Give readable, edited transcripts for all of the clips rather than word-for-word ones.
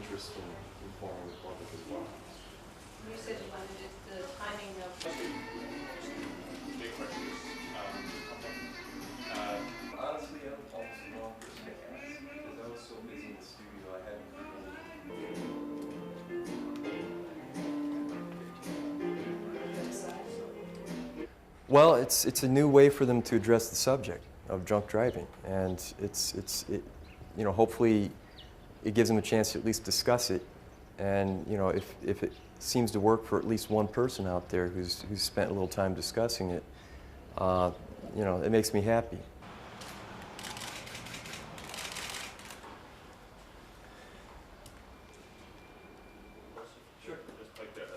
interest in informing the public as well. You said you wanted the timing of... Big questions. Honestly, I'm almost the wrong person to ask because I was so busy in the studio I hadn't really... Well, it's a new way for them to address the subject of drunk driving, and you know, hopefully it gives them a chance to at least discuss it, and you know, if it seems to work for at least one person out there who's spent a little time discussing it, you know, it makes me happy. Sure. Just like that.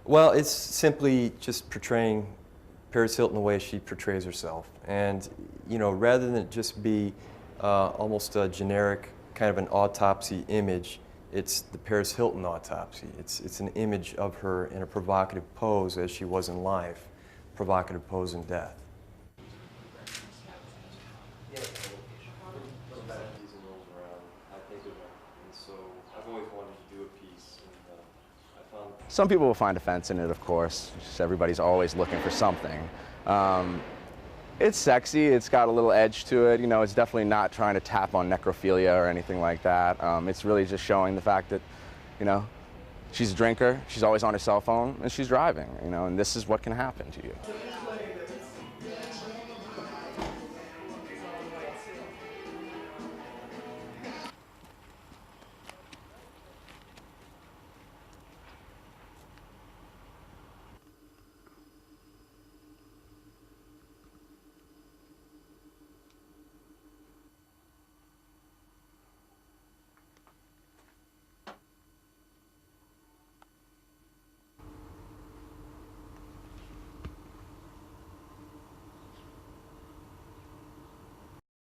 Well, it's simply just portraying Paris Hilton the way she portrays herself. And, you know, rather than it just be almost a generic kind of an autopsy image, it's the Paris Hilton autopsy. It's an image of her in a provocative pose as she was in life, provocative pose in death. Some people will find offense in it, of course. Just everybody's always looking for something. It's sexy, it's got a little edge to it. You know, it's definitely not trying to tap on necrophilia or anything like that. It's really just showing the fact that, you know, she's a drinker, she's always on her cell phone, and she's driving, you know, and this is what can happen to you.